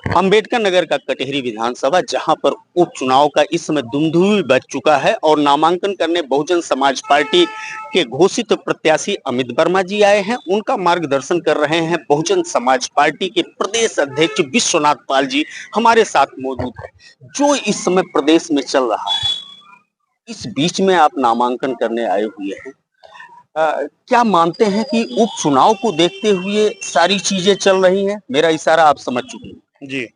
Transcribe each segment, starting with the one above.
अंबेडकर नगर का कटेहरी विधानसभा जहां पर उपचुनाव का इस समय धुंधुई बज चुका है और नामांकन करने बहुजन समाज पार्टी के घोषित प्रत्याशी अमित वर्मा जी आए हैं। उनका मार्गदर्शन कर रहे हैं बहुजन समाज पार्टी के प्रदेश अध्यक्ष विश्वनाथ पाल जी हमारे साथ मौजूद है। जो इस समय प्रदेश में चल रहा है, इस बीच में आप नामांकन करने आए हुए हैं। क्या मानते हैं कि उपचुनाव को देखते हुए सारी चीजें चल रही हैं? मेरा इशारा आप समझ चुके हैं। जी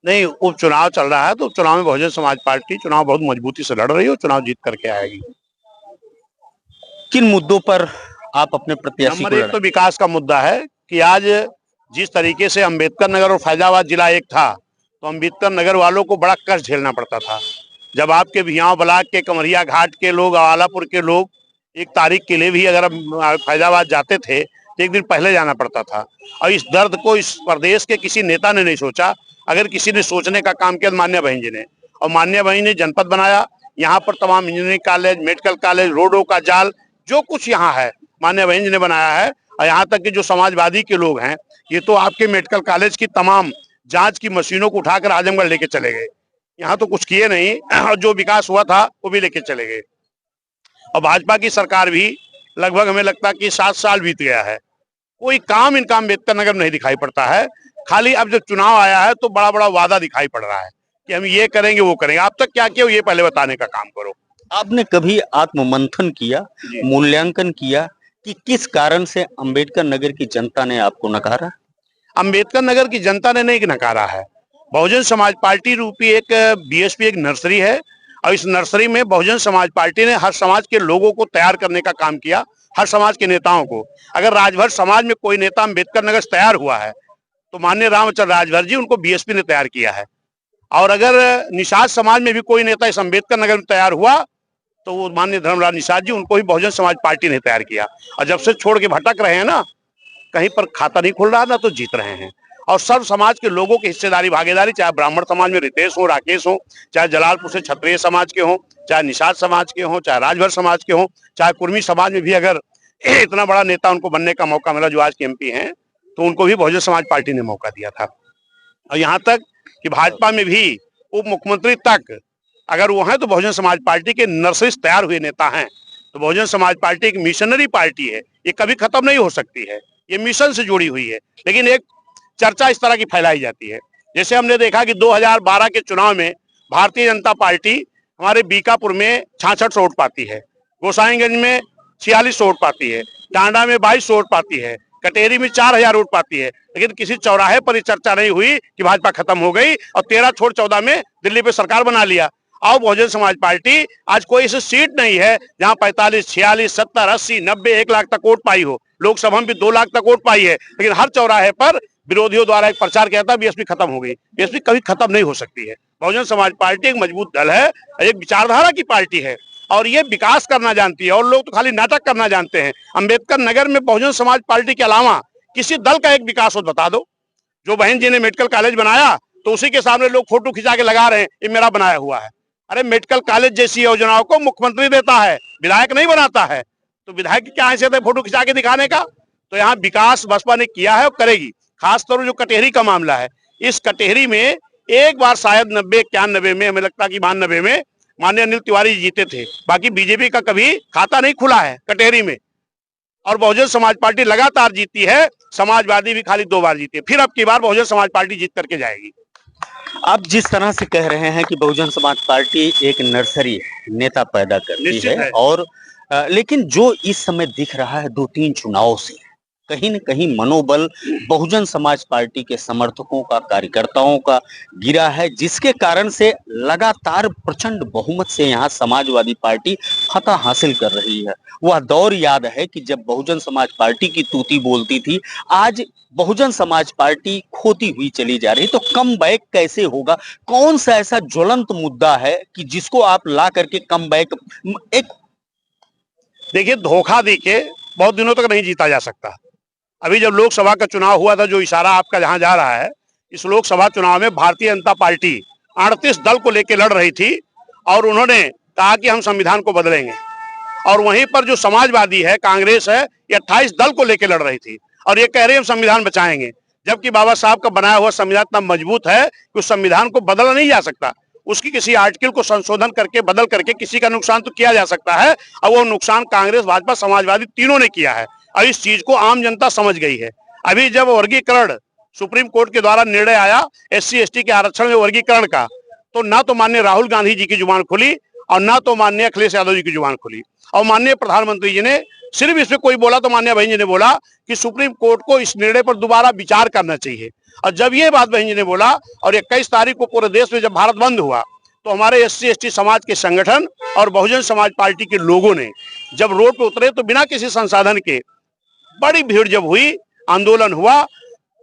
नहीं, उपचुनाव चल रहा है तो उपचुनाव में बहुजन समाज पार्टी चुनाव बहुत मजबूती से लड़ रही है और चुनाव जीत करके आएगी। किन मुद्दों पर आप अपने प्रत्याशी नंबर को एक तो विकास का मुद्दा है कि आज जिस तरीके से अंबेडकर नगर और फैजाबाद जिला एक था, तो अंबेडकर नगर वालों को बड़ा कष्ट झेलना पड़ता था। जब आपके भियाव ब्लॉक के कमरिया घाट के लोग, आवालापुर के लोग एक तारीख के लिए भी अगर फैजाबाद जाते थे तो एक दिन पहले जाना पड़ता था। और इस दर्द को इस प्रदेश के किसी नेता ने नहीं सोचा। अगर किसी ने सोचने का काम किया, मान्य बहन जी ने, और मान्य बहन ने जनपद बनाया। यहाँ पर तमाम इंजीनियरिंग कॉलेज, मेडिकल कॉलेज, रोडों का जाल, जो कुछ यहाँ है मान्य बहन जी ने बनाया है। और यहाँ तक कि जो समाजवादी के लोग हैं, ये तो आपके मेडिकल कॉलेज की तमाम जांच की मशीनों को उठाकर आजमगढ़ लेके चले गए। यहाँ तो कुछ किए नहीं और जो विकास हुआ था वो भी लेके चले गए। और भाजपा की सरकार भी लगभग हमें लगता है कि 7 साल बीत गया है, कोई काम इनका अम्बेडकर नगर में नहीं दिखाई पड़ता है। खाली अब जब चुनाव आया है तो बड़ा बड़ा वादा दिखाई पड़ रहा है कि हम ये करेंगे वो करेंगे। आप तक क्या किया ये पहले बताने का काम करो। आपने कभी आत्ममंथन किया, मूल्यांकन किया कि किस कारण से अंबेडकर नगर की जनता ने आपको नकारा? अंबेडकर नगर की जनता ने नहीं नकारा है। बहुजन समाज पार्टी रूपी एक बीएसपी एक नर्सरी है और इस नर्सरी में बहुजन समाज पार्टी ने हर समाज के लोगों को तैयार करने का काम किया, हर समाज के नेताओं को। अगर राजभर समाज में कोई नेता अंबेडकर नगर से तैयार हुआ है तो माननीय रामचंद्र राजभर जी, उनको बीएसपी ने तैयार किया है। और अगर निषाद समाज में भी कोई नेता इस अंबेडकर नगर में तैयार हुआ तो वो माननीय धर्मराज निषाद जी, उनको भी बहुजन समाज पार्टी ने तैयार किया। और जब से छोड़ के भटक रहे हैं ना, कहीं पर खाता नहीं खुल रहा ना तो जीत रहे हैं। और सब समाज के लोगों की हिस्सेदारी भागीदारी, चाहे ब्राह्मण समाज में रितेश हो, राकेश हो, चाहे जलालपुर से क्षत्रिय समाज के हो, चाहे निषाद समाज के हो, चाहे राजभर समाज के हो, चाहे कुर्मी समाज में भी अगर इतना बड़ा नेता उनको बनने का मौका मिला जो आज के एमपी हैं, तो उनको भी बहुजन समाज पार्टी ने मौका दिया था। और यहाँ तक कि भाजपा में भी उप मुख्यमंत्री तक अगर वो हैं तो बहुजन समाज पार्टी के नर्सरी से तैयार हुए नेता हैं। तो बहुजन समाज पार्टी एक मिशनरी पार्टी है, ये कभी खत्म नहीं हो सकती है, ये मिशन से जुड़ी हुई है। लेकिन एक चर्चा इस तरह की फैलाई जाती है, जैसे हमने देखा कि 2012 के चुनाव में भारतीय जनता पार्टी हमारे बीकापुर में 66 वोट पाती है, गोसाईगंज में 46 वोट पाती है, टांडा में 22 वोट पाती है, कटेरी में 4000 वोट पाती है। लेकिन किसी चौराहे पर चर्चा नहीं हुई कि भाजपा खत्म हो गई और 13 छोड़ 14 में दिल्ली पे सरकार बना लिया। और बहुजन समाज पार्टी आज कोई ऐसी सीट नहीं है जहां 45, 46, 70, 80, 90, 1 लाख तक वोट पाई हो। लोकसभा में भी 2 लाख तक वोट पाई है, लेकिन हर चौराहे पर विरोधियों द्वारा एक प्रचार किया था बीएसपी खत्म हो गई। बीएसपी कभी खत्म नहीं हो सकती है। बहुजन समाज पार्टी एक मजबूत दल है, एक विचारधारा की पार्टी है और ये विकास करना जानती है। और लोग तो खाली नाटक करना जानते हैं। अंबेडकर नगर में बहुजन समाज पार्टी के अलावा किसी दल का एक विकास हो बता दो। जो बहन जी ने मेडिकल कॉलेज बनाया तो उसी के सामने लोग फोटो खिंचा के लगा रहे हैं, ये मेरा बनाया हुआ है। अरे मेडिकल कॉलेज जैसी योजनाओं को मुख्यमंत्री देता है, विधायक नहीं बनाता है, तो विधायक की क्या हैसियत है फोटो खिंचा के दिखाने का? तो यहाँ विकास बसपा ने किया है और करेगी। खासतौर पर जो कटेहरी का मामला है, इस कटेहरी में एक बार शायद 90-91 में, हमें लगता है कि 92 में माननीय अनिल तिवारी जीते थे। बाकी बीजेपी का कभी खाता नहीं खुला है कटेहरी में। और बहुजन समाज पार्टी लगातार जीती है, समाजवादी भी खाली 2 बार जीती है। फिर अब की बार बहुजन समाज पार्टी जीत करके जाएगी। आप जिस तरह से कह रहे हैं कि बहुजन समाज पार्टी एक नर्सरी नेता पैदा करती है और लेकिन जो इस समय दिख रहा है 2-3 चुनावों से कहीं न कहीं मनोबल बहुजन समाज पार्टी के समर्थकों का, कार्यकर्ताओं का गिरा है, जिसके कारण से लगातार प्रचंड बहुमत से यहाँ समाजवादी पार्टी फतह हासिल कर रही है। वह दौर याद है कि जब बहुजन समाज पार्टी की तूती बोलती थी। आज बहुजन समाज पार्टी खोती हुई चली जा रही, तो कम बैक कैसे होगा? कौन सा ऐसा ज्वलंत मुद्दा है कि जिसको आप ला करके कम बैक एक देखिए, धोखा देके बहुत दिनों तक नहीं जीता जा सकता। अभी जब लोकसभा का चुनाव हुआ था, जो इशारा आपका जहां जा रहा है, इस लोकसभा चुनाव में भारतीय जनता पार्टी 38 दल को लेकर लड़ रही थी और उन्होंने कहा कि हम संविधान को बदलेंगे। और वहीं पर जो समाजवादी है, कांग्रेस है, ये 28 दल को लेकर लड़ रही थी और ये कह रही हम संविधान बचाएंगे। जबकि बाबा साहब का बनाया हुआ संविधान इतना मजबूत है कि उस संविधान को बदला नहीं जा सकता। उसकी किसी आर्टिकल को संशोधन करके बदल करके किसी का नुकसान तो किया जा सकता है, और वो नुकसान कांग्रेस, भाजपा, समाजवादी तीनों ने किया है और इस चीज को आम जनता समझ गई है। अभी जब वर्गीकरण सुप्रीम कोर्ट के द्वारा निर्णय आया SC ST के आरक्षण में वर्गीकरण का, तो ना तो माननीय राहुल गांधी जी की जुबान खुली और ना तो माननीय अखिलेश यादव जी की जुबान खुली, और माननीय प्रधानमंत्री जी ने सिर्फ इसमें कोई बोला तो माननीय बहन जी ने बोला कि सुप्रीम कोर्ट को इस निर्णय पर दोबारा विचार करना चाहिए। और जब ये बात बहन जी ने बोला और 21 तारीख को पूरे देश में जब भारत बंद हुआ, तो हमारे SC ST समाज के संगठन और बहुजन समाज पार्टी के लोगों ने जब रोड पे उतरे तो बिना किसी संसाधन के बड़ी भीड़ जब हुई, आंदोलन हुआ,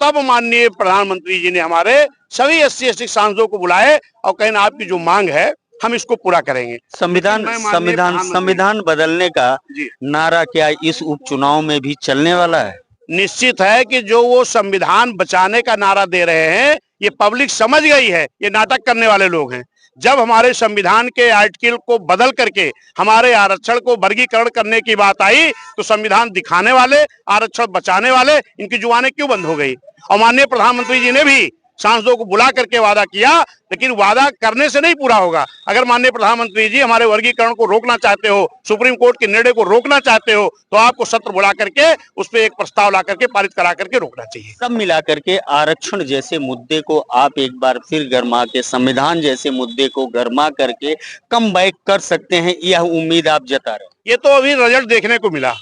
तब माननीय प्रधानमंत्री जी ने हमारे सभी SC ST सांसदों को बुलाए और कहें आपकी जो मांग है हम इसको पूरा करेंगे। संविधान बदलने का नारा क्या इस उपचुनाव में भी चलने वाला है? निश्चित है कि जो वो संविधान बचाने का नारा दे रहे हैं ये पब्लिक समझ गई है, ये नाटक करने वाले लोग हैं। जब हमारे संविधान के आर्टिकल को बदल करके हमारे आरक्षण को वर्गीकरण करने की बात आई, तो संविधान दिखाने वाले, आरक्षण बचाने वाले, इनकी जुबानें क्यों बंद हो गई? और माननीय प्रधानमंत्री जी ने भी सांसदों को बुला करके वादा किया, लेकिन वादा करने से नहीं पूरा होगा। अगर माननीय प्रधानमंत्री जी हमारे वर्गीकरण को रोकना चाहते हो, सुप्रीम कोर्ट के निर्णय को रोकना चाहते हो, तो आपको सत्र बुला करके उस पर एक प्रस्ताव ला करके पारित करा करके रोकना चाहिए। सब मिला करके आरक्षण जैसे मुद्दे को आप एक बार फिर गरमा के, संविधान जैसे मुद्दे को गरमा करके कम बैक कर सकते हैं, यह उम्मीद आप जता रहे? ये तो अभी रिजल्ट देखने को मिला।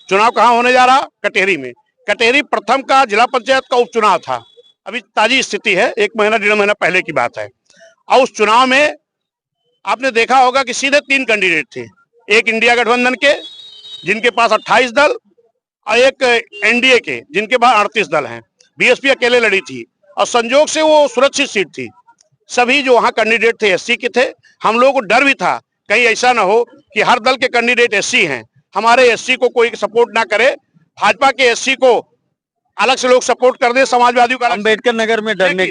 चुनाव कहाँ होने जा रहा? कटेहरी में। कटेहरी प्रथम का जिला पंचायत का उपचुनाव था, अभी ताजी स्थिति है, 1 महीना 1.5 महीना पहले की बात है। और उस चुनाव में आपने देखा होगा कि सीधे 3 कैंडिडेट थे, एक इंडिया गठबंधन के जिनके पास 28 दल और एक NDA के जिनके पास 38 दल हैं। BSP अकेले लड़ी थी और संजोग से वो सुरक्षित सीट थी। सभी जो वहां कैंडिडेट थे SC के थे। हम लोगों को डर भी था कहीं ऐसा ना हो कि हर दल के कैंडिडेट SC हैं, हमारे SC को कोई सपोर्ट ना करे, भाजपा के SC को अलग से लोग सपोर्ट कर दे, समाजवादियों का। अम्बेडकर नगर में डरने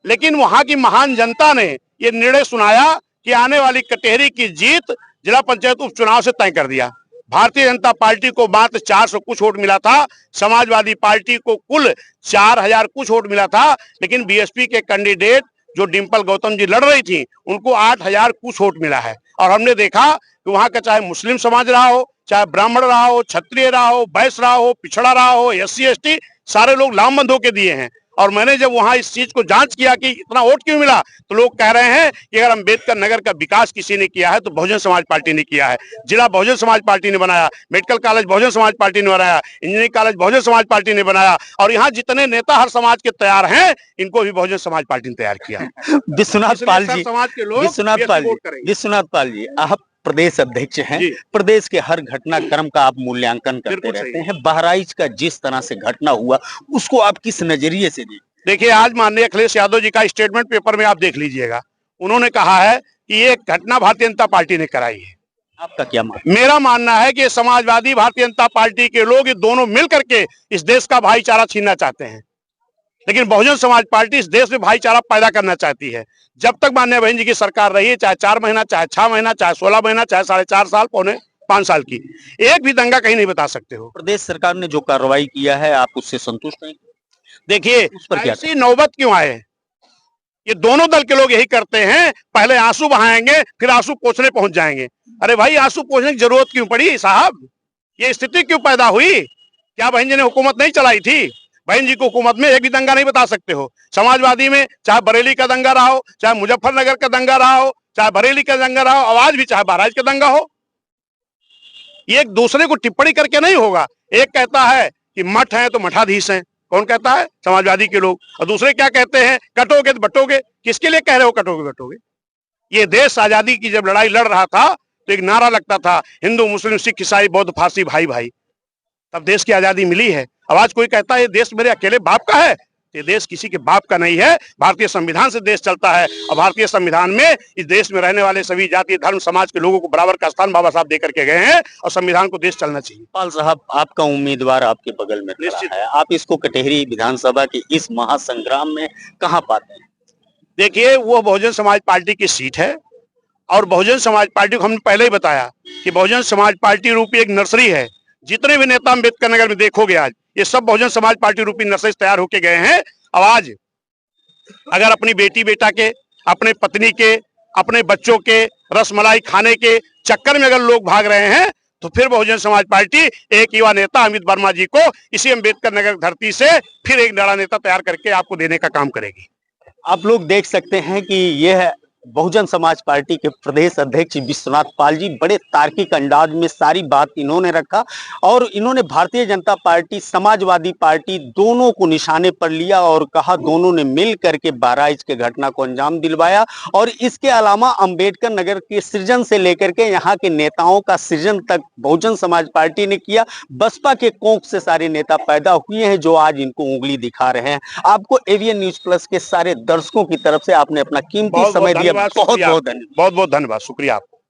लेकिन वहां की महान जनता ने ये निर्णय सुनाया कि आने वाली कटेहरी की जीत जिला पंचायत उपचुनाव से तय कर दिया। भारतीय जनता पार्टी को मात्र 400 कुछ वोट मिला था, समाजवादी पार्टी को कुल 4000 कुछ वोट मिला था, लेकिन BSP के कैंडिडेट जो डिम्पल गौतम जी लड़ रही थी उनको 8000 कुछ वोट मिला है। और हमने देखा कि वहां का चाहे मुस्लिम समाज रहा हो, चाहे ब्राह्मण रहा हो, क्षत्रिय रहा हो, वैश्य रहा हो, पिछड़ा रहा हो, SC ST, सारे लोग लामबंद होकर दिए हैं। और मैंने जब वहां इस चीज को जांच किया कि इतना वोट क्यों मिला, तो लोग कह रहे हैं कि अगर अम्बेडकर नगर का विकास किसी ने किया है तो बहुजन समाज पार्टी ने किया है। जिला बहुजन समाज पार्टी ने बनाया, medical college Bahujan Samaj party ने बनाया, engineering college Bahujan Samaj party ने बनाया, और यहाँ जितने नेता हर समाज के तैयार हैं इनको भी बहुजन समाज पार्टी ने तैयार किया। विश्वनाथ पाल जी, समाज के लोग विश्वनाथ पाल जी, आप प्रदेश अध्यक्ष हैं, प्रदेश के हर घटनाक्रम का आप मूल्यांकन करते रहते हैं। बहराइच का जिस तरह से घटना हुआ उसको आप किस नजरिए से देखते? देखिए, आज माननीय अखिलेश यादव जी का स्टेटमेंट पेपर में आप देख लीजिएगा, उन्होंने कहा है कि ये घटना भारतीय जनता पार्टी ने कराई है। आपका क्या मानना? मेरा मानना है कि समाजवादी, भारतीय जनता पार्टी के लोग ये दोनों मिल करके इस देश का भाईचारा छीनना चाहते हैं, लेकिन बहुजन समाज पार्टी इस देश में भाईचारा पैदा करना चाहती है। जब तक माननीय बहन जी की सरकार रही है, चाहे 4 महीना, चाहे 6 महीना, चाहे 16 महीना, चाहे 4.5 साल, पौने 5 साल की, एक भी दंगा कहीं नहीं बता सकते हो। प्रदेश सरकार ने जो कार्रवाई किया है आप उससे संतुष्ट हैं? देखिए, उस पर क्या ऐसी नौबत क्यों आए? ये दोनों दल के लोग यही करते हैं, पहले आंसू बहाएंगे फिर आंसू पोंछने पहुंच जाएंगे। अरे भाई, आंसू पोंछने की जरूरत क्यों पड़ी साहब? ये स्थिति क्यों पैदा हुई? क्या बहन जी ने हुकूमत नहीं चलाई थी? बहन जी को हुकूमत में एक भी दंगा नहीं बता सकते हो। समाजवादी में चाहे बरेली का दंगा रहा हो, चाहे मुजफ्फरनगर का दंगा रहा हो, चाहे बरेली का दंगा रहा हो, आवाज भी चाहे बहराइच का दंगा हो, ये एक दूसरे को टिप्पणी करके नहीं होगा। एक कहता है कि मठ है तो मठाधीश है, कौन कहता है? समाजवादी के लोग। और दूसरे क्या कहते हैं? कटोगे तो बटोगे। किसके लिए कह रहे हो कटोगे बटोगे? ये देश आजादी की जब लड़ाई लड़ रहा था तो एक नारा लगता था, हिंदू मुस्लिम सिख ईसाई बौद्ध फारसी भाई भाई, तब देश की आजादी मिली है। अब आज कोई कहता है ये देश मेरे अकेले बाप का है, ये देश किसी के बाप का नहीं है। भारतीय संविधान से देश चलता है और भारतीय संविधान में इस देश में रहने वाले सभी जाति धर्म समाज के लोगों को बराबर का स्थान बाबा साहब देकर के गए हैं और संविधान को देश चलना चाहिए। पाल साहब, आपका उम्मीदवार आपके बगल में निश्चित है, आप इसको कटेहरी विधानसभा के इस महासंग्राम में कहाँ पाते हैं? देखिए, वो बहुजन समाज पार्टी की सीट है और बहुजन समाज पार्टी को हमने पहले ही बताया कि बहुजन समाज पार्टी रूपी एक नर्सरी है जितने भी नेता अम्बेडकर नगर में देखोगे आज, ये सब बहुजन समाज पार्टी रूपी नर्सरी तैयार होके गए हैं। अब आज अगर अपनी बेटी बेटा के, अपने पत्नी के, अपने बच्चों के रसमलाई खाने के चक्कर में अगर लोग भाग रहे हैं, तो फिर बहुजन समाज पार्टी एक युवा नेता अमित वर्मा जी को इसी अम्बेडकर नगर धरती से फिर एक बड़ा नेता तैयार करके आपको देने का काम करेगी। आप लोग देख सकते हैं कि यह बहुजन समाज पार्टी के प्रदेश अध्यक्ष विश्वनाथ पाल जी बड़े तार्किक अंदाज में सारी बात इन्होंने रखा और इन्होंने भारतीय जनता पार्टी समाजवादी पार्टी दोनों को निशाने पर लिया और कहा दोनों ने मिल करके बहराइच के घटना को अंजाम दिलवाया। और इसके अलावा अंबेडकर नगर के सृजन से लेकर के यहाँ के नेताओं का सृजन तक बहुजन समाज पार्टी ने किया। बसपा के कोख से सारे नेता पैदा हुए हैं जो आज इनको उंगली दिखा रहे हैं। आपको एवीएन न्यूज प्लस के सारे दर्शकों की तरफ से आपने अपना कीमती समय दिया, बहुत बहुत धन्यवाद। बहुत बहुत धन्यवाद, शुक्रिया आपको।